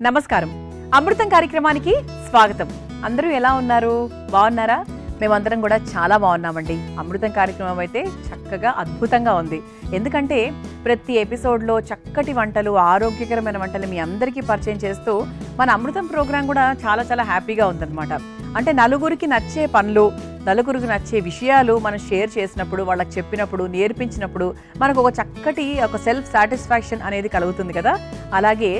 నమస్కారం. అమృతం కార్యక్రమానికి స్వాగతం. అందరూ ఎలా ఉన్నారు? బాగున్నారా? మేమందరం కూడా చాలా బాగున్నామండి. అమృతం కార్యక్రమం అయితే చక్కగా అద్భుతంగా ఉంది. ఎందుకంటే ప్రతి ఎపిసోడ్లో చక్కటి వంటలు, ఆరోగ్యకరమైన వంటలు మీ అందరికీ పరిచయం చేస్తూ మన అమృతం ప్రోగ్రాం కూడా చాలా చాలా హ్యాపీగా ఉందన్నమాట. అంటే నలుగురికి నచ్చే పనులు, నలుగురికి నచ్చే విషయాలు మనం షేర్ చేసినప్పుడు, వాళ్ళకి చెప్పినప్పుడు, నేర్పించినప్పుడు మనకు ఒక చక్కటి ఒక సెల్ఫ్ సాటిస్ఫాక్షన్ అనేది కలుగుతుంది కదా. అలాగే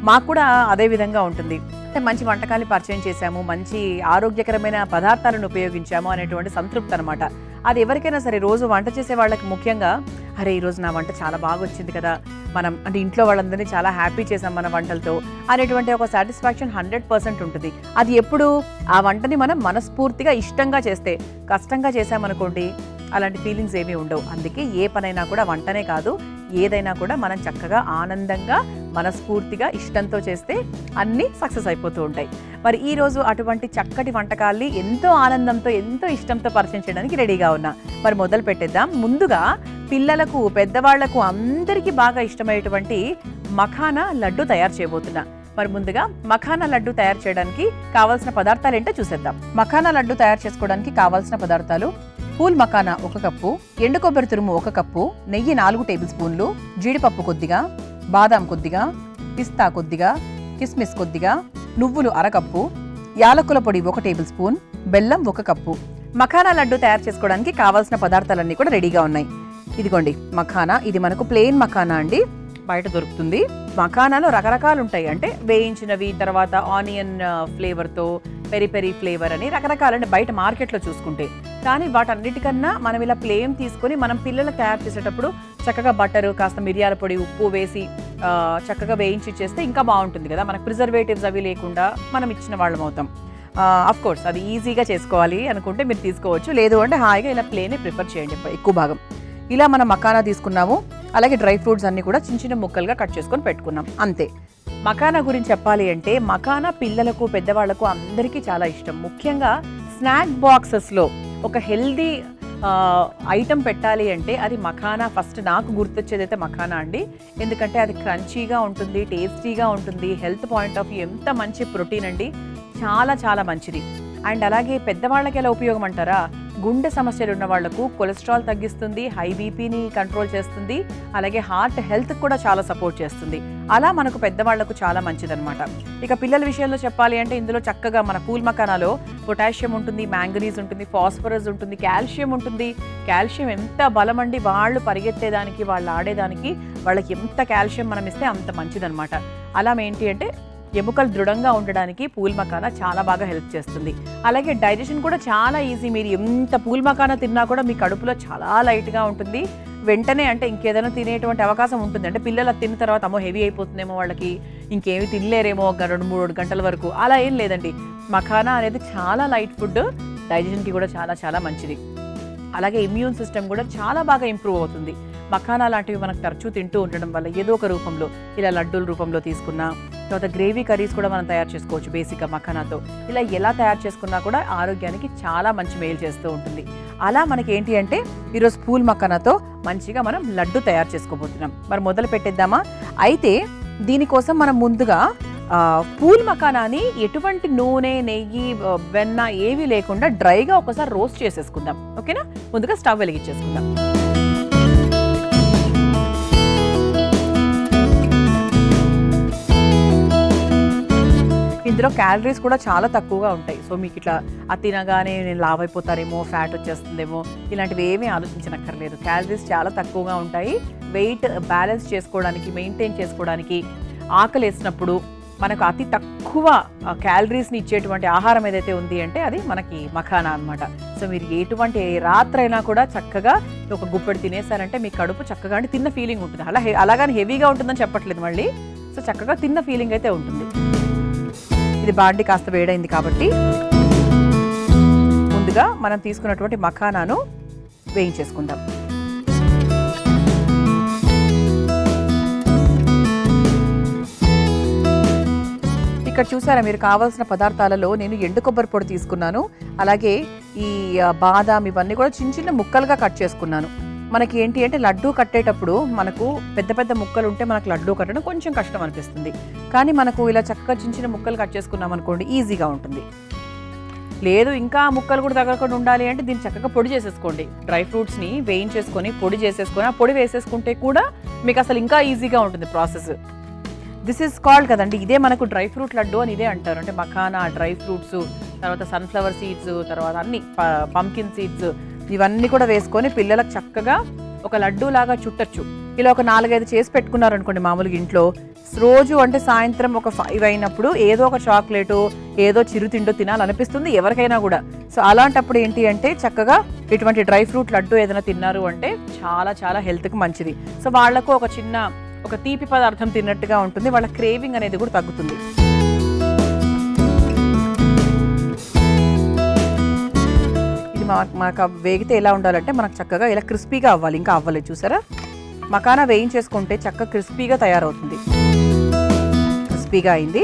మాకు కూడా అదే విధంగా ఉంటుంది. అంటే మంచి వంటకాన్ని పరిచయం చేశాము, మంచి ఆరోగ్యకరమైన పదార్థాలను ఉపయోగించాము అనేటువంటి సంతృప్తి అనమాట. అది ఎవరికైనా సరే రోజు వంట చేసే వాళ్ళకి ముఖ్యంగా, అరే ఈరోజు నా వంట చాలా బాగా వచ్చింది కదా, మనం అంటే ఇంట్లో వాళ్ళందరినీ చాలా హ్యాపీ చేసాం మన వంటలతో అనేటువంటి ఒక సాటిస్ఫాక్షన్ 100% ఉంటుంది. అది ఎప్పుడు ఆ వంటని మనం మనస్ఫూర్తిగా ఇష్టంగా చేస్తే, కష్టంగా చేసామనుకోండి అలాంటి ఫీలింగ్స్ ఏమీ ఉండవు. అందుకే ఏ పనైనా కూడా, వంటనే కాదు ఏదైనా కూడా మనం చక్కగా ఆనందంగా మనస్ఫూర్తిగా ఇష్టంతో చేస్తే అన్నీ సక్సెస్ అయిపోతూ ఉంటాయి. మరి ఈరోజు అటువంటి చక్కటి వంటకాల్ని ఎంతో ఆనందంతో, ఎంతో ఇష్టంతో పరిచయం చేయడానికి రెడీగా ఉన్నా. మరి మొదలు పెట్టేద్దాం. ముందుగా పిల్లలకు, పెద్దవాళ్లకు అందరికీ బాగా ఇష్టమయ్యేటువంటి మఖానా లడ్డు తయారు చేయబోతున్నా. మరి ముందుగా మఖానా లడ్డు తయారు చేయడానికి కావాల్సిన పదార్థాలు ఏంటో చూసేద్దాం. మఖానా లడ్డు తయారు చేసుకోవడానికి కావాల్సిన పదార్థాలు: పూల్ మఖానా 1 కప్పు, ఎండు కొబ్బరి తురుము 1 కప్పు, నెయ్యి 4 టేబుల్ స్పూన్లు, జీడిపప్పు కొద్దిగా, బాదాం కొద్దిగా, పిస్తా కొద్దిగా, కిస్మిస్ కొద్దిగా, నువ్వులు 1/2 కప్పు, యాలకుల పొడి 1 టేబుల్ స్పూన్, బెల్లం 1 కప్పు. మఖానా లడ్డు తయారు చేసుకోవడానికి కావాల్సిన పదార్థాలన్నీ కూడా రెడీగా ఉన్నాయి. ఇదిగోండి మఖానా. ఇది మనకు ప్లెయిన్ మఖానా అండి, బయట దొరుకుతుంది. మఖానాలో రకరకాలు ఉంటాయి. అంటే వేయించినవి, తర్వాత ఆనియన్ ఫ్లేవర్తో, పెరి పెరి ఫ్లేవర్ అని రకరకాలంటే బయట మార్కెట్లో చూసుకుంటే. కానీ వాటన్నిటికన్నా మనం ఇలా ప్లేన్ తీసుకొని మనం పిల్లలకు తయారు చేసేటప్పుడు చక్కగా బటరు, కాస్త మిరియాల పొడి, ఉప్పు వేసి చక్కగా వేయించి చేస్తే ఇంకా బాగుంటుంది కదా. మనకు ప్రిజర్వేటివ్స్ అవి లేకుండా మనం ఇచ్చిన వాళ్ళం అవుతాం. అఫ్ కోర్స్ అది ఈజీగా చేసుకోవాలి అనుకుంటే మీరు తీసుకోవచ్చు, లేదు అంటే హాయిగా ఇలా ప్లేనే ప్రిఫర్ చేయండి ఎక్కువ భాగం. ఇలా మనం మఖానా తీసుకున్నాము. అలాగే డ్రై ఫ్రూట్స్ అన్ని కూడా చిన్న చిన్న ముక్కలుగా కట్ చేసుకొని పెట్టుకున్నాం. అంతే. మఖానా గురించి చెప్పాలి అంటే మఖానా పిల్లలకు, పెద్దవాళ్లకు అందరికీ చాలా ఇష్టం. ముఖ్యంగా స్నాక్ బాక్సెస్లో ఒక హెల్దీ ఐటమ్ పెట్టాలి అంటే అది మఖానా. ఫస్ట్ నాకు గుర్తొచ్చేది అయితే మఖానా అండి. ఎందుకంటే అది క్రంచీగా ఉంటుంది, టేస్టీగా ఉంటుంది, హెల్త్ పాయింట్ ఆఫ్ వ్యూ ఎంత మంచి ప్రోటీన్ అండి, చాలా చాలా మంచిది. అండ్ అలాగే పెద్దవాళ్ళకి ఎలా ఉపయోగం అంటారా, గుండె సమస్యలు ఉన్న వాళ్లకు కొలెస్ట్రాల్ తగ్గిస్తుంది, హై బీపీని కంట్రోల్ చేస్తుంది, అలాగే హార్ట్ హెల్త్ కూడా చాలా సపోర్ట్ చేస్తుంది. అలా మనకు పెద్దవాళ్లకు చాలా మంచిదన్నమాట. ఇక పిల్లల విషయంలో చెప్పాలి అంటే ఇందులో చక్కగా మన పూల్ మఖానాలో పొటాషియం ఉంటుంది, మ్యాంగనీస్ ఉంటుంది, ఫాస్ఫరస్ ఉంటుంది, కాల్షియం ఉంటుంది. కాల్షియం ఎంత బలం అండి, వాళ్ళు పరిగెత్తేదానికి, వాళ్ళు ఆడేదానికి వాళ్ళకి ఎంత కాల్షియం మనం ఇస్తే అంత మంచిదన్నమాట. అలా ఏంటి అంటే ఎముకలు దృఢంగా ఉండడానికి పూల్ మఖానా చాలా బాగా హెల్ప్ చేస్తుంది. అలాగే డైజెషన్ కూడా చాలా ఈజీ. మీరు ఎంత పూల్ మఖానా తిన్నా కూడా మీ కడుపులో చాలా లైట్గా ఉంటుంది. వెంటనే అంటే ఇంకేదైనా తినేటువంటి అవకాశం ఉంటుంది. అంటే పిల్లలు తిన్న తర్వాత అమ్మో హెవీ అయిపోతుందేమో, వాళ్ళకి ఇంకేమి తినలేరేమో ఒక 2-3 గంటల వరకు, అలా ఏం లేదండి. మఖానా అనేది చాలా లైట్ ఫుడ్, డైజెషన్కి కూడా చాలా చాలా మంచిది. అలాగే ఇమ్యూన్ సిస్టమ్ కూడా చాలా బాగా ఇంప్రూవ్ అవుతుంది. మఖానా లాంటివి మనకు తరచూ తింటూ ఉండడం వల్ల ఏదో ఒక రూపంలో, ఇలా లడ్డూల రూపంలో తీసుకున్నా, తర్వాత గ్రేవీ కర్రీస్ కూడా మనం తయారు చేసుకోవచ్చు బేసిక్గా మఖానాతో. ఇలా ఎలా తయారు చేసుకున్నా కూడా ఆరోగ్యానికి చాలా మంచి మేలు చేస్తూ ఉంటుంది. అలా మనకి ఏంటి అంటే ఈరోజు పూల్ మఖానాతో మంచిగా మనం లడ్డు తయారు చేసుకోబోతున్నాం. మరి మొదలు పెట్టేద్దామా? అయితే దీనికోసం మనం ముందుగా పూల్ మఖానాని ఎటువంటి నూనె, నెయ్యి, వెన్న ఏవి లేకుండా డ్రైగా ఒకసారి రోస్ట్ చేసేసుకుందాం. ఓకేనా? ముందుగా స్టవ్ వెలిగించేసుకుందాం. ఇందులో క్యాలరీస్ కూడా చాలా తక్కువగా ఉంటాయి. సో మీకు ఇట్లా అది తినగానే నేను లావ్ అయిపోతారేమో, ఫ్యాట్ వచ్చేస్తుందేమో, ఇలాంటివి ఏమీ ఆలోచించనక్కర్లేదు. క్యాలరీస్ చాలా తక్కువగా ఉంటాయి. వెయిట్ బ్యాలెన్స్ చేసుకోవడానికి, మెయింటైన్ చేసుకోవడానికి, ఆకలి వేసినప్పుడు మనకు అతి తక్కువ క్యాలరీస్ని ఇచ్చేటువంటి ఆహారం ఏదైతే ఉంది అంటే అది మనకి మఖానా అనమాట. సో మీరు ఎటువంటి రాత్రైనా కూడా చక్కగా ఒక గుప్పెడు తినేసారంటే మీ కడుపు చక్కగా అంటే తిన్న ఫీలింగ్ ఉంటుంది. అలాగని హెవీగా ఉంటుందని చెప్పట్లేదు మళ్ళీ. సో చక్కగా తిన్న ఫీలింగ్ అయితే ఉంటుంది. ఇది బాండి కాస్త వేడైంది కాబట్టి ముందుగా మనం తీసుకున్నటువంటి మఖానాను వేయించేసుకుందాం. ఇక్కడ చూసారా మీరు, కావాల్సిన పదార్థాలలో నేను ఎండు కొబ్బరి పొడి తీసుకున్నాను. అలాగే ఈ బాదాం ఇవన్నీ కూడా చిన్న చిన్న ముక్కలుగా కట్ చేసుకున్నాను. మనకి ఏంటి అంటే లడ్డూ కట్టేటప్పుడు మనకు పెద్ద పెద్ద ముక్కలు ఉంటే మనకు లడ్డూ కట్టడం కొంచెం కష్టం అనిపిస్తుంది. కానీ మనకు ఇలా చక్కగా చిన్న చిన్న ముక్కలు కట్ చేసుకున్నాం అనుకోండి, ఈజీగా ఉంటుంది. లేదు ఇంకా ముక్కలు కూడా తగలకుండా ఉండాలి అంటే దీన్ని చక్కగా పొడి చేసేసుకోండి. డ్రై ఫ్రూట్స్ని వేయించేసుకొని పొడి చేసేసుకొని ఆ పొడి వేసేసుకుంటే కూడా మీకు అసలు ఇంకా ఈజీగా ఉంటుంది ప్రాసెస్. దిస్ ఈజ్ కాల్డ్ కదండి, ఇదే మనకు డ్రై ఫ్రూట్ లడ్డు అని ఇదే అంటారు. అంటే మఖానా, డ్రై ఫ్రూట్స్, తర్వాత సన్ఫ్లవర్ సీడ్స్, తర్వాత అన్ని పంకిన్ సీడ్స్, ఇవన్నీ కూడా వేసుకొని పిల్లలకు చక్కగా ఒక లడ్డూ లాగా చుట్టచ్చు. ఇలా ఒక 4-5 చేసి పెట్టుకున్నారనుకోండి మామూలుగా ఇంట్లో, రోజు అంటే సాయంత్రం ఒక 5 అయినప్పుడు ఏదో ఒక చాక్లెట్, ఏదో చిరుతిండో తినాలనిపిస్తుంది ఎవరికైనా కూడా. సో అలాంటప్పుడు ఏంటి అంటే చక్కగా ఇటువంటి డ్రై ఫ్రూట్ లడ్డు ఏదైనా తిన్నారు అంటే చాలా చాలా హెల్త్కి మంచిది. సో వాళ్లకు ఒక తీపి పదార్థం తిన్నట్టుగా ఉంటుంది, వాళ్ళ క్రేవింగ్ అనేది కూడా తగ్గుతుంది. ఇది మనకు వేగితే ఎలా ఉండాలంటే మనకు చక్కగా ఇలా క్రిస్పీగా అవ్వాలి, ఇంకా అవ్వలేదు చూసారా. మఖానా వేయించేసుకుంటే చక్కగా క్రిస్పీగా తయారవుతుంది. క్రిస్పీగా అయింది.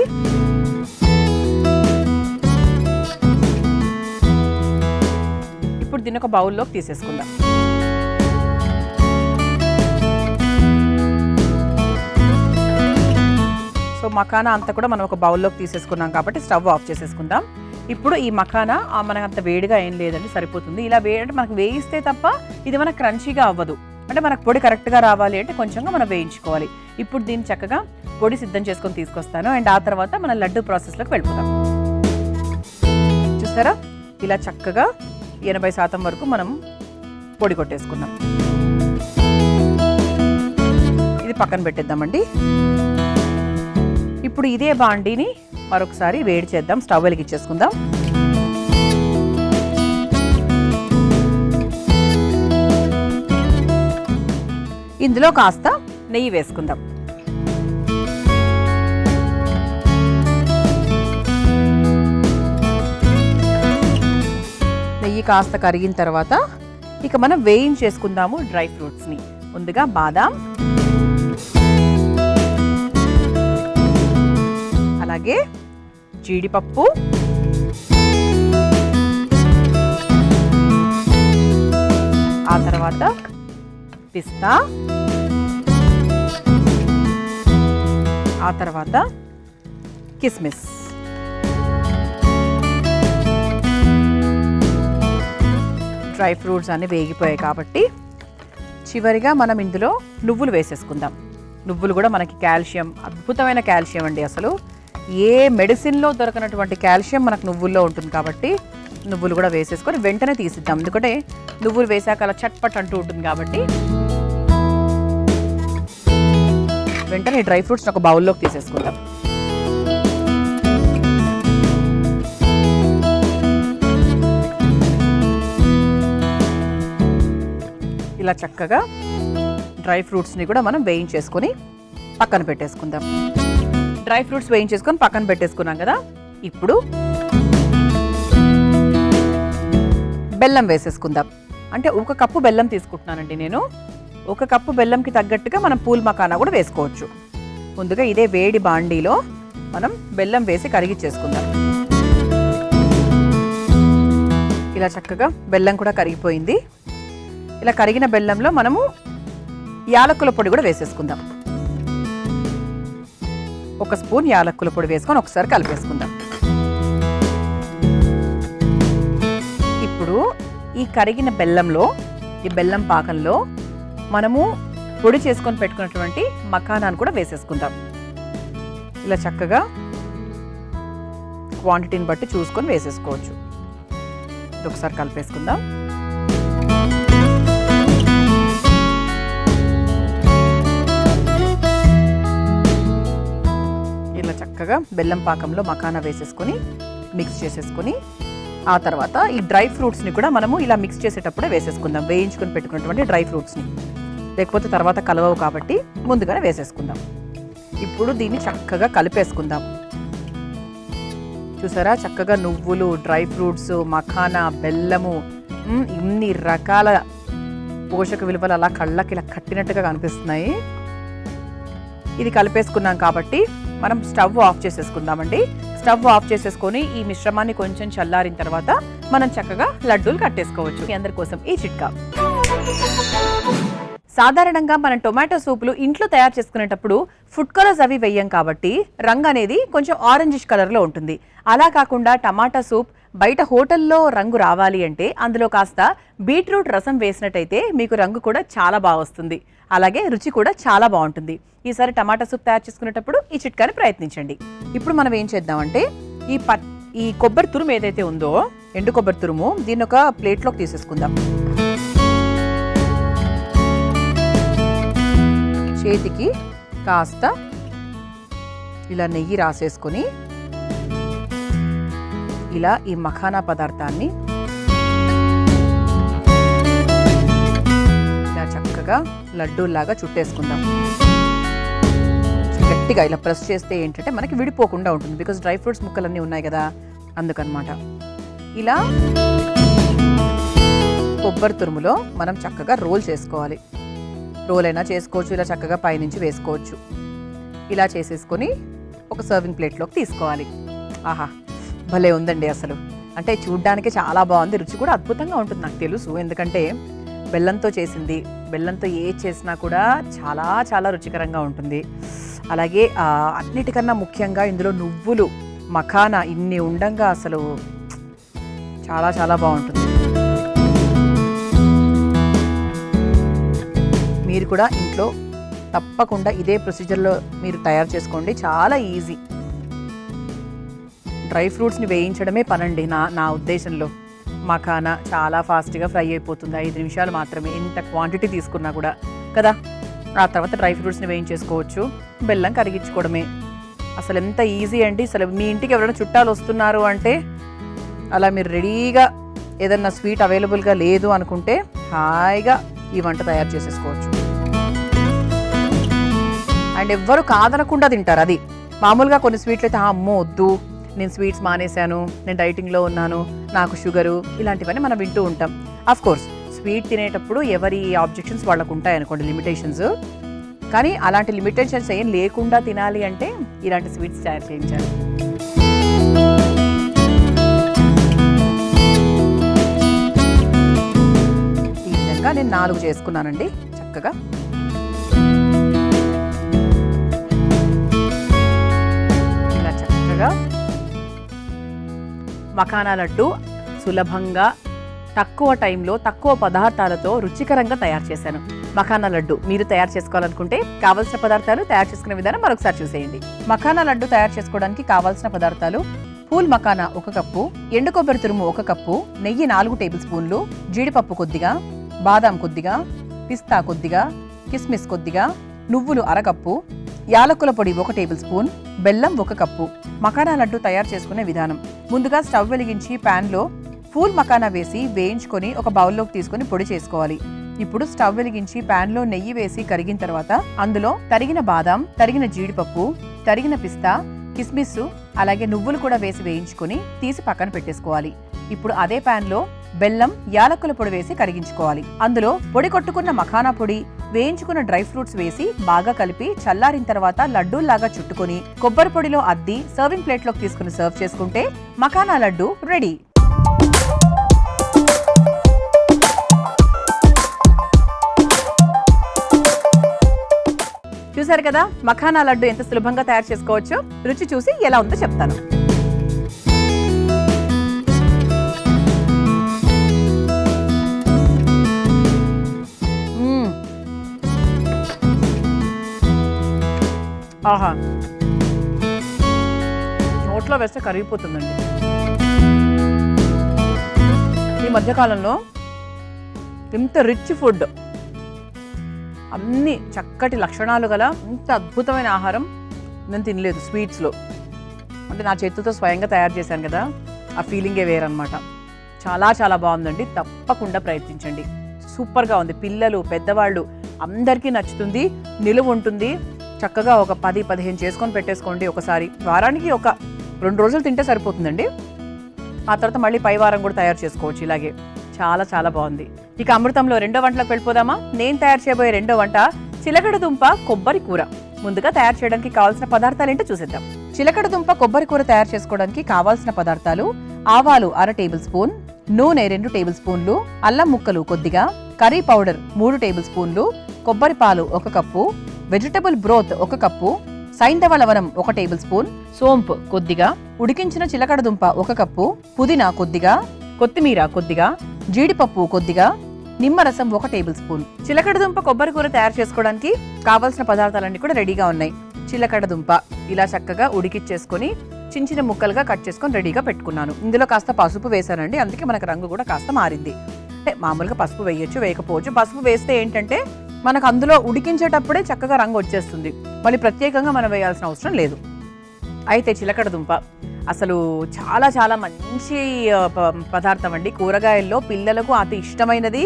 ఇప్పుడు దీన్ని ఒక బౌల్లోకి తీసేసుకుందాం. సో మఖానా అంతా కూడా మనం ఒక బౌల్లోకి తీసేసుకున్నాం కాబట్టి స్టవ్ ఆఫ్ చేసేసుకుందాం. ఇప్పుడు ఈ మఖానా మనకు అంత వేడిగా ఏం లేదండి, సరిపోతుంది. ఇలా అంటే మనకు వేయిస్తే తప్ప ఇది మనకు క్రంచీగా అవ్వదు. అంటే మనకు పొడి కరెక్ట్గా రావాలి అంటే కొంచెంగా మనం వేయించుకోవాలి. ఇప్పుడు దీన్ని చక్కగా పొడి సిద్ధం చేసుకొని తీసుకొస్తాను. అండ్ ఆ తర్వాత మన లడ్డు ప్రాసెస్లోకి వెళ్ళిపోతాం. చూసారా, ఇలా చక్కగా 80% వరకు మనం పొడి కొట్టేసుకున్నాం. ఇది పక్కన పెట్టేద్దామండి. ఇప్పుడు ఇదే బాండీని మరొకసారి వేడి చేద్దాం. స్టవ్ వెలిగించేసుకుందాం. ఇందులో కాస్త నెయ్యి వేసుకుందాం. నెయ్యి కాస్త కరిగిన తర్వాత ఇక మనం వేయించేసుకుందాము డ్రై ఫ్రూట్స్ని. ముందుగా బాదాం, అలాగే జీడిపప్పు, ఆ తర్వాత పిస్తా, ఆ తర్వాత కిస్మిస్. డ్రై ఫ్రూట్స్ అన్ని వేగిపోయాయి కాబట్టి చివరిగా మనం ఇందులో నువ్వులు వేసేసుకుందాం. నువ్వులు కూడా మనకి కాల్షియం, అద్భుతమైన కాల్షియం అండి. అసలు ఏ మెడిసిన్లో దొరకనటువంటి కాల్షియం మనకు నువ్వుల్లో ఉంటుంది కాబట్టి నువ్వులు కూడా వేసేసుకొని వెంటనే తీసిద్దాం. ఎందుకంటే నువ్వులు వేసాక అలా చట్పట్ అంటూ ఉంటుంది కాబట్టి వెంటనే డ్రై ఫ్రూట్స్ని ఒక బౌల్లోకి తీసేసుకుందాం. ఇలా చక్కగా డ్రై ఫ్రూట్స్ని కూడా మనం వేయించేసుకొని పక్కన పెట్టేసుకుందాం. డ్రై ఫ్రూట్స్ వేయించేసుకొని పక్కన పెట్టేసుకున్నాం కదా. ఇప్పుడు బెల్లం వేసేసుకుందాం. అంటే 1 కప్పు బెల్లం తీసుకుంటున్నానండి నేను. 1 కప్పు బెల్లంకి తగ్గట్టుగా మనం పూల్ మఖానా కూడా వేసుకోవచ్చు. ముందుగా ఇదే వేడి బాండీలో మనం బెల్లం వేసి కరిగిచ్చేసుకుందాం. ఇలా చక్కగా బెల్లం కూడా కరిగిపోయింది. ఇలా కరిగిన బెల్లంలో మనము యాలకుల పొడి కూడా వేసేసుకుందాం. 1 స్పూన్ యాలకుల పొడి వేసుకొని ఒకసారి కలిపేసుకుందాం. ఇప్పుడు ఈ కరిగిన బెల్లంలో, ఈ బెల్లం పాకంలో మనము పొడి చేసుకొని పెట్టుకున్నటువంటి మఖానాను కూడా వేసేసుకుందాం. ఇలా చక్కగా క్వాంటిటీని బట్టి చూసుకొని వేసేసుకోవచ్చు. ఇది ఒకసారి కలిపేసుకుందాం. ఇలా చక్కగా బెల్లం పాకంలో మఖానా వేసేసుకొని మిక్స్ చేసేసుకొని ఆ తర్వాత ఈ డ్రై ఫ్రూట్స్ని కూడా మనము ఇలా మిక్స్ చేసేటప్పుడే వేసేసుకుందాం. వేయించుకొని పెట్టుకున్నటువంటి డ్రై ఫ్రూట్స్ని, లేకపోతే తర్వాత కలవవు కాబట్టి ముందుగానే వేసేసుకుందాం. ఇప్పుడు దీన్ని చక్కగా కలిపేసుకుందాం. చూసారా, చక్కగా నువ్వులు, డ్రై ఫ్రూట్స్, మఖానా, బెల్లము, ఇన్ని రకాల పోషక విలువలు అలా కళ్ళకి ఇలా కట్టినట్టుగా కనిపిస్తున్నాయి. ఇది కలిపేసుకున్నాం కాబట్టి మనం స్టవ్ ఆఫ్ చేసేసుకుందామండి. స్టవ్ ఆఫ్ చేసేసుకొని ఈ మిశ్రమాన్ని కొంచెం చల్లారిన తర్వాత మనం చక్కగా లడ్డూలు కట్టేసుకోవచ్చు. మీ అందరి కోసం ఈ చిట్కా. సాధారణంగా మనం టొమాటో సూపులు ఇంట్లో తయారు చేసుకునేటప్పుడు ఫుడ్ కలర్స్ అవి వేయం కాబట్టి రంగు అనేది కొంచెం ఆరెంజిష్ కలర్లో ఉంటుంది. అలా కాకుండా టమాటా సూప్ బయట హోటల్లో రంగు రావాలి అంటే అందులో కాస్త బీట్రూట్ రసం వేసినట్టయితే మీకు రంగు కూడా చాలా బాగా వస్తుంది. అలాగే రుచి కూడా చాలా బాగుంటుంది. ఈసారి టమాటా సూప్ తయారు చేసుకునేటప్పుడు ఈ చిట్కాని ప్రయత్నించండి. ఇప్పుడు మనం ఏం చేద్దామంటే ఈ కొబ్బరి తురుము ఏదైతే ఉందో, ఎండు కొబ్బరి తురుము, దీన్ని ఒక ప్లేట్లోకి తీసేసుకుందాం. చేతికి కాస్త ఇలా నెయ్యి రాసేసుకొని ఇలా ఈ మఖానా పదార్థాన్ని ఇలా చక్కగా లడ్డూలాగా చుట్టేసుకుందాం. గట్టిగా ఇలా ప్రెస్ చేస్తే ఏంటంటే మనకి విడిపోకుండా ఉంటుంది. బికాస్ డ్రై ఫ్రూట్స్ ముక్కలన్నీ ఉన్నాయి కదా, అందుకనమాట. ఇలా కొబ్బరి తురుములో మనం చక్కగా రోల్ చేసుకోవాలి. రోల్ అయినా చేసుకోవచ్చు, ఇలా చక్కగా పైనుంచి వేసుకోవచ్చు. ఇలా చేసేసుకొని ఒక సర్వింగ్ ప్లేట్లోకి తీసుకోవాలి. ఆహా, భలే ఉందండి అసలు. అంటే చూడ్డానికి చాలా బాగుంది, రుచి కూడా అద్భుతంగా ఉంటుంది నాకు తెలుసు. ఎందుకంటే బెల్లంతో చేసింది, బెల్లంతో ఏది చేసినా కూడా చాలా చాలా రుచికరంగా ఉంటుంది. అలాగే అన్నిటికన్నా ముఖ్యంగా ఇందులో నువ్వులు, మఖానా ఇన్ని ఉండంగా అసలు చాలా చాలా బాగుంటుంది. మీరు కూడా ఇంట్లో తప్పకుండా ఇదే ప్రొసీజర్లో మీరు తయారు చేసుకోండి. చాలా ఈజీ. డ్రై ఫ్రూట్స్ని వేయించడమే పనండి నా ఉద్దేశంలో. మఖానా చాలా ఫాస్ట్గా ఫ్రై అయిపోతుంది, 5 నిమిషాలు మాత్రమే, ఎంత క్వాంటిటీ తీసుకున్నా కూడా కదా. ఆ తర్వాత డ్రై ఫ్రూట్స్ని వేయించేసుకోవచ్చు, బెల్లం కరిగించుకోవడమే. అసలు ఎంత ఈజీ అండి. అసలు మీ ఇంటికి ఎవరైనా చుట్టాలు వస్తున్నారు అంటే అలా మీరు రెడీగా ఏదన్నా స్వీట్ అవైలబుల్గా లేదు అనుకుంటే హాయిగా ఈ వంట తయారు చేసేసుకోవచ్చు. అండ్ ఎవ్వరు కాదనకుండా తింటారు. అది మామూలుగా కొన్ని స్వీట్లు అయితే అమ్మో వద్దు, నేను స్వీట్స్ మానేశాను, నేను డైటింగ్లో ఉన్నాను, నాకు షుగరు, ఇలాంటివన్నీ మనం వింటూ ఉంటాం. అఫ్ కోర్స్ స్వీట్ తినేటప్పుడు ఎవరి ఆబ్జెక్షన్స్ వాళ్ళకు ఉంటాయి అనుకోండి, లిమిటేషన్స్. కానీ అలాంటి లిమిటేషన్స్ ఏం లేకుండా తినాలి అంటే ఇలాంటి స్వీట్స్ తయారు చేయించాలి. ఈ విధంగా నేను 4 చేసుకున్నానండి చక్కగా. ఇలా చక్కగా మఖానా లడ్డు సులభంగా తక్కువ టైంలో తక్కువ పదార్థాలతో రుచికరంగా తయారు చేశాను. మఖానా లడ్డు మీరు తయారు చేసుకోవాలనుకుంటే కావాల్సిన పదార్థాలు, తయారు చేసుకునే విధానం మరొకసారి చూసేయండి. మఖానా లడ్డు తయారు చేసుకోవడానికి కావాల్సిన పదార్థాలు: పూల్ మఖానా 1 కప్పు, ఎండు కొబ్బరి తురుము 1 కప్పు, నెయ్యి 4 టేబుల్ స్పూన్లు, జీడిపప్పు కొద్దిగా, బాదాం కొద్దిగా, పిస్తా కొద్దిగా, కిస్మిస్ కొద్దిగా, నువ్వులు 1/2 కప్పు, యాలకుల పొడి 1 టేబుల్ స్పూన్, బెల్లం 1 కప్పు. మఖానా లడ్డు తయారు చేసుకునే విధానం: ముందుగా స్టవ్ వెలిగించి ప్యాన్లో పూల్ మఖానా వేసి వేయించుకొని ఒక బౌల్లోకి తీసుకొని పొడి చేసుకోవాలి. ఇప్పుడు స్టవ్ వెలిగించి ప్యాన్లో నెయ్యి వేసి కరిగిన తర్వాత అందులో తరిగిన బాదాం, తరిగిన జీడిపప్పు, తరిగిన పిస్తా, కిస్మిస్, అలాగే నువ్వులు కూడా వేసి వేయించుకొని తీసి పక్కన పెట్టేసుకోవాలి. ఇప్పుడు అదే ప్యాన్లో బెల్లం, యాలకుల పొడి వేసి కరిగించుకోవాలి. అందులో పొడి కొట్టుకున్న మఖానా పొడి, వేయించుకున్న డ్రై ఫ్రూట్స్ వేసి బాగా కలిపి చల్లారిన తర్వాత లడ్డూల్లాగా చుట్టుకొని కొబ్బరి పొడిలో అద్ది సర్వింగ్ ప్లేట్లోకి తీసుకుని సర్వ్ చేసుకుంటే మఖానా లడ్డు రెడీ. చూసారు కదా మఖానా లడ్డు ఎంత సులభంగా తయారు చేసుకోవచ్చో. రుచి చూసి ఎలా ఉందో చెప్తాను. ఆహా, నోట్లో వేస్తే కరిగిపోతుందండి. ఈ మధ్యకాలంలో ఇంత రిచ్ ఫుడ్, అన్ని చక్కటి లక్షణాలు గల ఇంత అద్భుతమైన ఆహారం నేను తినలేదు స్వీట్స్లో. అంటే నా చేతులతో స్వయంగా తయారు చేశాను కదా, ఆ ఫీలింగే వేరనమాట. చాలా చాలా బాగుందండి, తప్పకుండా ప్రయత్నించండి. సూపర్గా ఉంది. పిల్లలు, పెద్దవాళ్ళు అందరికీ నచ్చుతుంది, నిలువ ఉంటుంది. చక్కగా ఒక 10-15 చేసుకొని పెట్టేసుకోండి. ఒకసారి వారానికి ఒక 2 రోజులు తింటే సరిపోతుందండి. ఆ తర్వాత మళ్ళీ పై వారం కూడా తయారు చేసుకోవచ్చు ఇలాగే. చాలా చాలా బాగుంది. ఇక అమృతంలో 2వ వంటలోకి వెళ్ళిపోదామా? నేను తయారు చేయబోయే 2వ వంట చిలకడ దుంప కొబ్బరి కూర. ముందుగా తయారు చేయడానికి కావాల్సిన పదార్థాలు ఏంటో చూసేద్దాం. చిలకడ దుంప కొబ్బరి కూర తయారు చేసుకోవడానికి కావాల్సిన పదార్థాలు: ఆవాలు 1/2 టేబుల్ స్పూన్, నూనె 2 టేబుల్ స్పూన్లు, అల్లం ముక్కలు కొద్దిగా, కర్రీ పౌడర్ 3 టేబుల్ స్పూన్లు, కొబ్బరి పాలు 1 కప్పు, వెజిటబుల్ బ్రోత్ 1 కప్పు, సైంధవ లవణం 1 టేబుల్ స్పూన్, సోంపు కొద్దిగా, ఉడికించిన చిలకడ దుంప 1 కప్పు, పుదీనా కొద్దిగా, కొత్తిమీర కొద్దిగా, జీడిపప్పు కొద్దిగా, నిమ్మరసం 1 టేబుల్ స్పూన్. చిలకడ దుంప కొబ్బరి కూర తయారు చేసుకోవడానికి కావాల్సిన పదార్థాలన్నీ కూడా రెడీగా ఉన్నాయి. చిలకడ దుంప ఇలా చక్కగా ఉడికిచ్చేసుకొని చిన్న చిన్న ముక్కలుగా కట్ చేసుకొని రెడీగా పెట్టుకున్నాను. ఇందులో కాస్త పసుపు వేసానండి, అందుకే మనకు రంగు కూడా కాస్త మారింది. అంటే మామూలుగా పసుపు వేయొచ్చు, వేయకపోవచ్చు. పసుపు వేస్తే ఏంటంటే మనకు అందులో ఉడికించేటప్పుడే చక్కగా రంగు వచ్చేస్తుంది, మళ్ళీ ప్రత్యేకంగా మనం వేయాల్సిన అవసరం లేదు. అయితే చిలకడ దుంప అసలు చాలా చాలా మంచి పదార్థం అండి. కూరగాయల్లో పిల్లలకు అతి ఇష్టమైనది,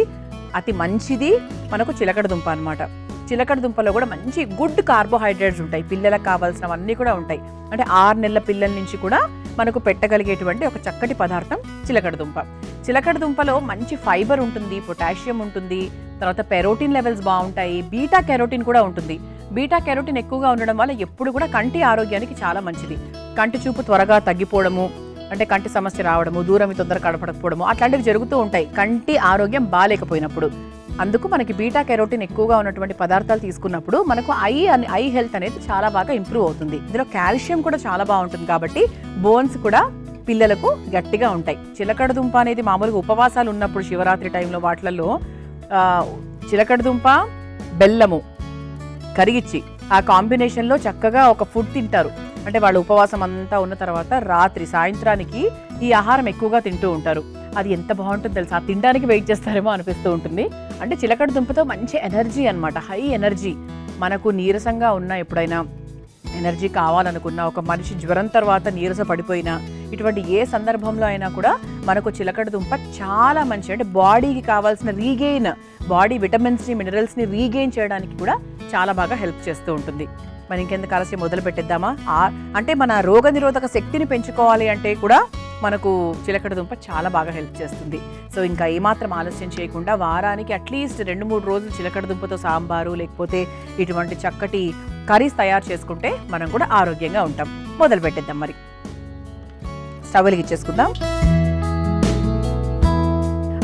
అతి మంచిది మనకు చిలకడ దుంప అనమాట. చిలకడ దుంపలో కూడా మంచి గుడ్ కార్బోహైడ్రేట్స్ ఉంటాయి, పిల్లలకు కావాల్సినవన్నీ కూడా ఉంటాయి. అంటే 6 నెలల పిల్లల నుంచి కూడా మనకు పెట్టగలిగేటువంటి ఒక చక్కటి పదార్థం చిలకడ దుంప. చిలకడ దుంపలో మంచి ఫైబర్ ఉంటుంది, పొటాషియం ఉంటుంది, తర్వాత పెరోటిన్ లెవెల్స్ బాగుంటాయి, బీటా కెరోటిన్ కూడా ఉంటుంది. బీటా కెరోటిన్ ఎక్కువగా ఉండడం వల్ల ఎప్పుడు కూడా కంటి ఆరోగ్యానికి చాలా మంచిది. కంటి చూపు త్వరగా తగ్గిపోవడము, అంటే కంటి సమస్య రావడము, దూరం తొందరగా కనపడకపోవడము అట్లాంటివి జరుగుతూ ఉంటాయి కంటి ఆరోగ్యం బాగాలేకపోయినప్పుడు. అందుకు మనకి బీటా కెరోటిన్ ఎక్కువగా ఉన్నటువంటి పదార్థాలు తీసుకున్నప్పుడు మనకు ఐ హెల్త్ అనేది చాలా బాగా ఇంప్రూవ్ అవుతుంది. ఇందులో కాల్షియం కూడా చాలా బాగుంటుంది కాబట్టి బోన్స్ కూడా పిల్లలకు గట్టిగా ఉంటాయి. చిలకడ దుంప అనేది మామూలుగా ఉపవాసాలు ఉన్నప్పుడు శివరాత్రి టైంలో వాటిలలో చిలకడ దుంప బెల్లము కరిగిచ్చి ఆ కాంబినేషన్లో చక్కగా ఒక ఫుడ్ తింటారు. అంటే వాళ్ళు ఉపవాసం అంతా ఉన్న తర్వాత రాత్రి సాయంత్రానికి ఈ ఆహారం ఎక్కువగా తింటూ ఉంటారు. అది ఎంత బాగుంటుందో తెలుసా, తినడానికి వెయిట్ చేస్తారేమో అనిపిస్తూ ఉంటుంది. అంటే చిలకడ దుంపతో మంచి ఎనర్జీ అనమాట, హై ఎనర్జీ. మనకు నీరసంగా ఉన్న, ఎప్పుడైనా ఎనర్జీ కావాలనుకున్నా, ఒక మనిషి జ్వరం తర్వాత నీరస పడిపోయినా, ఇటువంటి ఏ సందర్భంలో అయినా కూడా మనకు చిలకడ దుంప చాలా మంచి, అంటే బాడీకి కావాల్సిన రీగెయిన్, బాడీ విటమిన్స్ని మినరల్స్ని రీగెయిన్ చేయడానికి కూడా చాలా బాగా హెల్ప్ చేస్తూ ఉంటుంది. మరి ఇంకెందుకు ఆలస్యం, మొదలు పెట్టేద్దామా? అంటే మన రోగనిరోధక శక్తిని పెంచుకోవాలి అంటే కూడా మనకు చిలకడ దుంప చాలా బాగా హెల్ప్ చేస్తుంది. సో ఇంకా ఏమాత్రం ఆలస్యం చేయకుండా వారానికి అట్లీస్ట్ 2-3 రోజులు చిలకడ దుంపతో సాంబారు లేకపోతే ఇటువంటి చక్కటి కర్రీస్ తయారు చేసుకుంటే మనం కూడా ఆరోగ్యంగా ఉంటాం. మొదలు పెట్టేద్దాం. మరి స్టవ్ వెలిగించేసుకుందాం.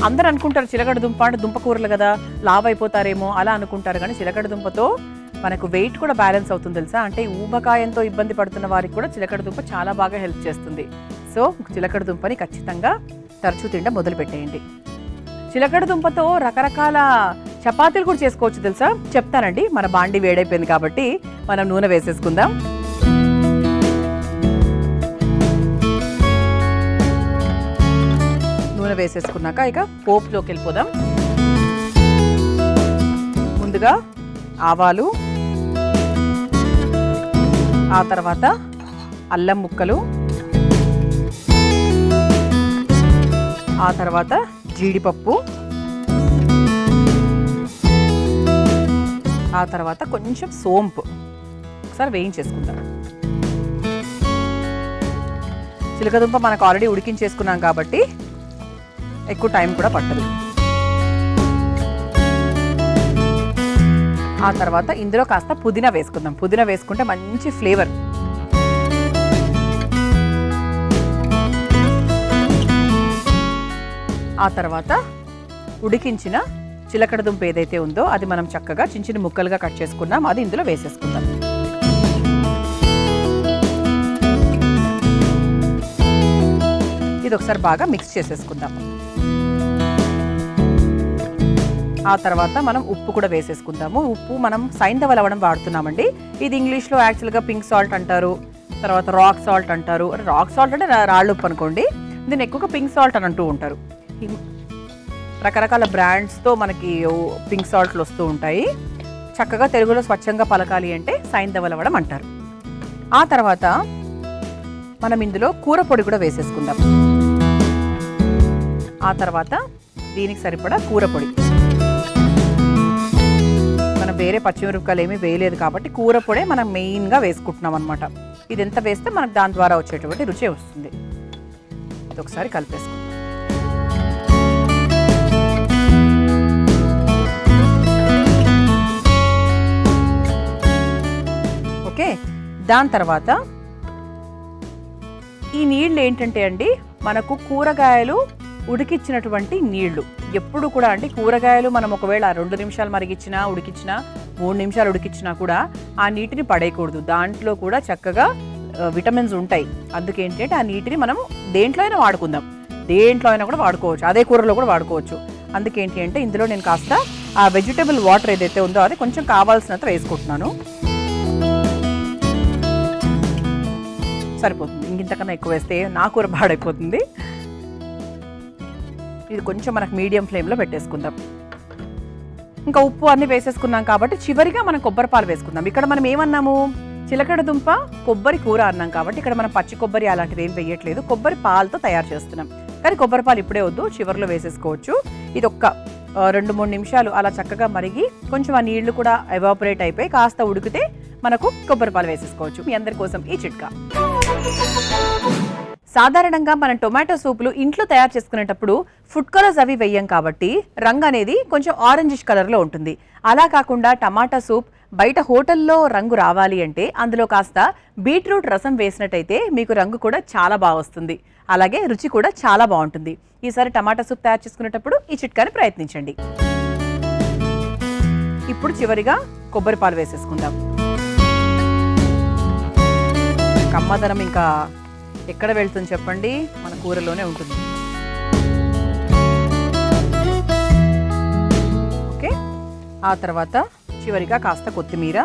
అందరూ అనుకుంటారు చిలకడ దుంప అంటే దుంప కూరలు కదా, లావ్ అయిపోతారేమో అలా అనుకుంటారు. కానీ చిలకడ దుంపతో మనకు వెయిట్ కూడా బ్యాలెన్స్ అవుతుంది తెలుసా. అంటే ఊబకాయంతో ఇబ్బంది పడుతున్న వారికి కూడా చిలకడ దుంప చాలా బాగా హెల్ప్ చేస్తుంది. సో చిలకడ దుంపని ఖచ్చితంగా తరచూ తినడం మొదలు పెట్టేయండి. చిలకడ దుంపతో రకరకాల చపాతీలు కూడా చేసుకోవచ్చు తెలుసా. చెప్తానండి. మన బాండి వేడైపోయింది కాబట్టి మనం నూనె వేసేసుకుందాం. నూనె వేసేసుకున్నాక ఇక పోపులోకి వెళ్ళిపోదాం. ముందుగా ఆవాలు, ఆ తర్వాత అల్లం ముక్కలు, ఆ తర్వాత జీడిపప్పు, ఆ తర్వాత కొంచెం సోంపు ఒకసారి వేయించేసుకుందాం. చిలకదుంప మనకు ఆల్రెడీ ఉడికించేసుకున్నాం కాబట్టి ఎక్కువ టైం కూడా పట్టదు. ఆ తర్వాత ఇందులో కాస్త పుదీనా వేసుకుందాం. పుదీనా వేసుకుంటే మంచి ఫ్లేవర్. ఆ తర్వాత ఉడికించిన చిలకడ దుంప ఏదైతే ఉందో అది మనం చక్కగా చిన్న చిన్న ముక్కలుగా కట్ చేసుకున్నాం, అది ఇందులో వేసేసుకుందాం. ఇది ఒకసారి బాగా మిక్స్ చేసేసుకుందాం. ఆ తర్వాత మనం ఉప్పు కూడా వేసేసుకుందాము. ఉప్పు మనం సైంధవ లవణం వాడుతున్నామండి. ఇది ఇంగ్లీష్లో యాక్చువల్గా పింక్ సాల్ట్ అంటారు, తర్వాత రాక్ సాల్ట్ అంటారు. రాక్ సాల్ట్ అంటే రాళ్ళు ఉప్పు అనుకోండి, దీన్ని ఎక్కువగా పింక్ సాల్ట్ అని అంటూ ఉంటారు. రకరకాల బ్రాండ్స్తో మనకి పింక్ సాల్ట్లు వస్తూ ఉంటాయి. చక్కగా తెలుగులో స్వచ్ఛంగా పలకాలి అంటే సైంధవ లవణం అంటారు. ఆ తర్వాత మనం ఇందులో కూర పొడి కూడా వేసేసుకుందాం. ఆ తర్వాత దీనికి సరిపడా కూర పొడి. మనం వేరే పచ్చిమిరపకాయలు ఏమీ వేయలేదు కాబట్టి కూర పొడే మనం మెయిన్గా వేసుకుంటున్నాం అనమాట. ఇది ఎంత వేస్తే మనకు దాని ద్వారా వచ్చేటువంటి రుచి వస్తుంది. ఇది ఒకసారి కలిపేసుకుందాం. ఓకే, దాని తర్వాత ఈ నీళ్ళు ఏంటంటే అండి, మనకు కూరగాయలు ఉడికిచ్చినటువంటి నీళ్లు. ఎప్పుడు కూడా అంటే కూరగాయలు మనం ఒకవేళ 2 నిమిషాలు మరిగించినా ఉడికించినా 3 నిమిషాలు ఉడికించినా కూడా ఆ నీటిని పడేయకూడదు. దాంట్లో కూడా చక్కగా విటమిన్స్ ఉంటాయి. అందుకేంటంటే ఆ నీటిని మనం దేంట్లో అయినా వాడుకుందాం, దేంట్లో అయినా కూడా వాడుకోవచ్చు, అదే కూరలో కూడా వాడుకోవచ్చు. అందుకేంటి అంటే ఇందులో నేను కాస్త ఆ వెజిటబుల్ వాటర్ ఏదైతే ఉందో అది కొంచెం కావాల్సినంత వేసుకుంటున్నాను. సరిపోతుంది, ఇంతకన్నా ఎక్కువ వేస్తే నా కూర పాడైపోతుంది. ఇది కొంచెం మనకు మీడియం ఫ్లేమ్లో పెట్టేసుకుందాం. ఇంకా ఉప్పు అన్నీ వేసేసుకున్నాం కాబట్టి చివరిగా మనం కొబ్బరి పాలు వేసుకుందాం. ఇక్కడ మనం ఏమన్నాము, చిలకడ దుంప కొబ్బరి కూర అన్నాం కాబట్టి ఇక్కడ మనం పచ్చి కొబ్బరి అలాంటివి ఏం వేయట్లేదు, కొబ్బరి పాలతో తయారు చేస్తున్నాం. కానీ కొబ్బరి పాలు ఇప్పుడే వద్దు, చివరిలో వేసేసుకోవచ్చు. ఇది ఒక్క 2-3 నిమిషాలు అలా చక్కగా మరిగి కొంచెం ఆ నీళ్లు కూడా ఎవాపరేట్ అయిపోయి కాస్త ఉడికితే మనకు కొబ్బరి పాలు వేసేసుకోవచ్చు. మీ అందరి కోసం ఈ చిట్కా. సాధారణంగా మనం టొమాటో సూపులు ఇంట్లో తయారు చేసుకునేటప్పుడు ఫుడ్ కలర్స్ అవి వేయం కాబట్టి రంగు అనేది కొంచెం ఆరెంజిష్ కలర్లో ఉంటుంది. అలా కాకుండా టమాటా సూప్ బయట హోటల్లో రంగు రావాలి అంటే అందులో కాస్త బీట్రూట్ రసం వేసినట్టయితే మీకు రంగు కూడా చాలా బాగా వస్తుంది, అలాగే రుచి కూడా చాలా బాగుంటుంది. ఈసారి టమాటా సూప్ తయారు చేసుకునేటప్పుడు ఈ చిట్కాని ప్రయత్నించండి. ఇప్పుడు చివరిగా కొబ్బరి పాలు వేసేసుకుందాం. కమ్మదనం ఇంకా ఎక్కడ వెళ్తుంది చెప్పండి, మన కూరలోనే ఉంటుంది. ఓకే, ఆ తర్వాత చివరిగా కాస్త కొత్తిమీర,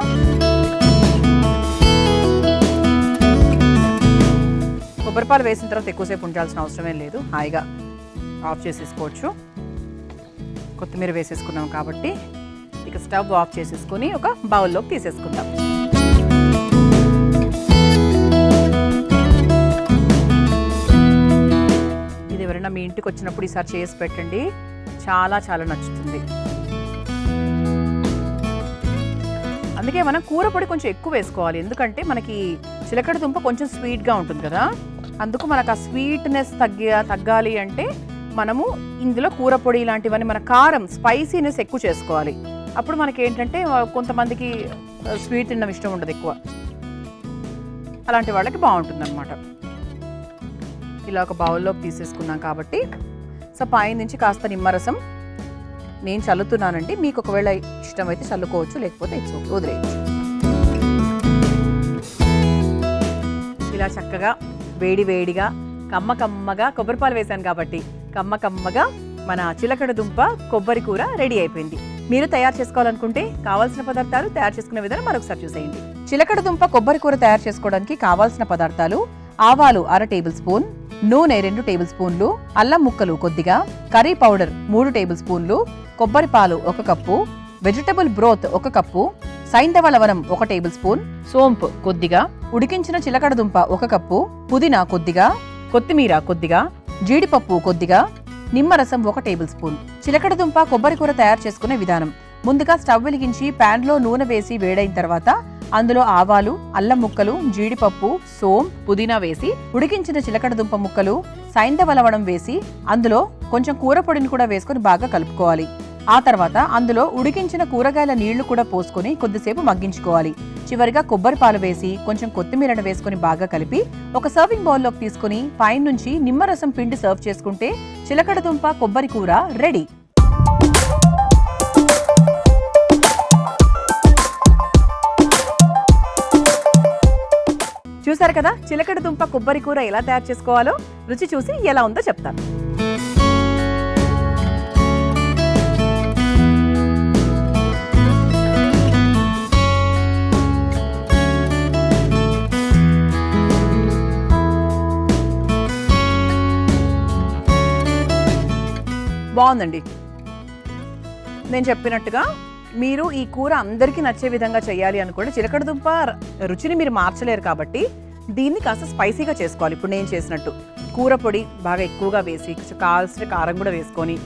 కొబ్బరిపాలు వేసిన తర్వాత ఎక్కువసేపు ఉంచాల్సిన అవసరమే లేదు, హాయిగా ఆఫ్ చేసేసుకోవచ్చు. కొత్తిమీర వేసేసుకున్నాం కాబట్టి ఇక స్టవ్ ఆఫ్ చేసేసుకొని ఒక బౌల్లోకి తీసేసుకుందాం. ఇది ఎవరైనా మీ ఇంటికి వచ్చినప్పుడు ఈసారి చేసి పెట్టండి, చాలా చాలా నచ్చుతుంది. అందుకే మనం కూర పొడి కొంచెం ఎక్కువ వేసుకోవాలి, ఎందుకంటే మనకి చిలకడ దుంప కొంచెం స్వీట్గా ఉంటుంది కదా, అందుకు మనకు ఆ స్వీట్నెస్ తగ్గాలి అంటే మనము ఇందులో కూర పొడి ఇలాంటివన్నీ మన కారం స్పైసీనెస్ ఎక్కువ చేసుకోవాలి. అప్పుడు మనకి ఏంటంటే కొంతమందికి స్వీట్ తినడం ఇష్టం ఉండదు ఎక్కువ, అలాంటి వాళ్ళకి బాగుంటుంది అనమాట. ఇలా ఒక బౌల్లోకి తీసేసుకున్నాం కాబట్టి సో పైన నుంచి కాస్త నిమ్మరసం నేను చల్లుతున్నానండి, మీకు ఒకవేళ ఇష్టమైతే చల్లుకోవచ్చు, లేకపోతే వదిలేయచ్చు. ఇలా చక్కగా వేడి వేడిగా కమ్మగా కొబ్బరిపాలు వేశాను కాబట్టి కమ్మగా మన చిలకడ దుంప కొబ్బరి కూర రెడీ అయిపోయింది. మీరు తయారు చేసుకోవాలనుకుంటే కావాల్సిన పదార్థాలు తయారు చేసుకునే విధానం మరొకసారి చూసేయండి. చిలకడ దుంప కొబ్బరి కూర తయారు చేసుకోవడానికి కావాల్సిన పదార్థాలు: ఆవాలు 1/2 టేబుల్ స్పూన్, నూనె 2 టేబుల్ స్పూన్లు, అల్లం ముక్కలు కొద్దిగా, కర్రీ పౌడర్ 3 టేబుల్ స్పూన్లు, కొబ్బరి పాలు 1 కప్పు, వెజిటబుల్ బ్రోత్ 1 కప్పు, సైంధవ లవణం 1 టేబుల్ స్పూన్, సోంపు కొద్దిగా, ఉడికించిన చిలకడ దుంప 1 కప్పు, పుదీనా కొద్దిగా, కొత్తిమీర కొద్దిగా, జీడిపప్పు కొద్దిగా, నిమ్మరసం 1 టేబుల్ స్పూన్. చిలకడ దుంప కొబ్బరి కూర తయారు చేసుకునే విధానం: ముందుగా స్టవ్ వెలిగించి ప్యాన్ లో నూనె వేసి వేడైన తర్వాత అందులో ఆవాలు, అల్లం ముక్కలు, జీడిపప్పు, సోం, పుదీనా వేసి ఉడికించిన చిలకడ దుంప ముక్కలు, సైంధవ లవణం వేసి అందులో కొంచెం కూర పొడిని కూడా వేసుకొని బాగా కలుపుకోవాలి. ఆ తర్వాత అందులో ఉడికించిన కూరగాయల నీళ్లు కూడా పోసుకొని కొద్దిసేపు మగ్గించుకోవాలి. చివరిగా కొబ్బరి పాలు వేసి కొంచెం కొత్తిమీరను వేసుకొని బాగా కలిపి ఒక సర్వింగ్ బౌల్లోకి తీసుకుని పైన నుంచి నిమ్మరసం పిండి సర్వ్ చేసుకుంటే చిలకడ దుంప కొబ్బరి కూర రెడీ. చూసారు కదా, చిలకడ దుంప కొబ్బరి కూర ఎలా తయారు చేసుకోవాలో. రుచి చూసి ఎలా ఉందో చెప్తాను. బాగుందండి. నేను చెప్పినట్టుగా మీరు ఈ కూర అందరికీ నచ్చే విధంగా చేయాలి అనుకోండి. చిలకడ దుంప రుచిని మీరు మార్చలేరు కాబట్టి దీన్ని కాస్త స్పైసీగా చేసుకోవాలి. ఇప్పుడు నేను చేసినట్టు కూర పొడి బాగా ఎక్కువగా వేసి కొంచెం కావాల్సిన కారం కూడా వేసుకొని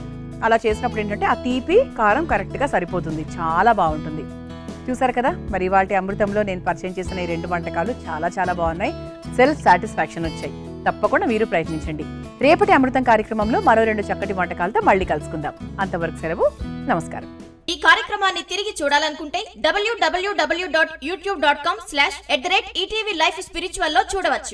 అలా చేసినప్పుడు ఏంటంటే ఆ తీపి కారం కరెక్ట్గా సరిపోతుంది, చాలా బాగుంటుంది. చూసారు కదా, మరి వాటి అమృతంలో నేను పరిచయం చేసిన ఈ 2 వంటకాలు చాలా చాలా బాగున్నాయి, సెల్ఫ్ సాటిస్ఫాక్షన్ వచ్చాయి. తప్పకుండా మీరు ప్రయత్నించండి. రేపటి అమృతం కార్యక్రమంలో మరో 2 చక్కటి వంటకాలతో మళ్ళీ కలుసుకుందాం. అంతవరకు సెలవు, నమస్కారం. ఈ కార్యక్రమాన్ని తిరిగి చూడాలనుకుంటే www.youtube.com/@ETV Life Spiritual లో చూడవచ్చు.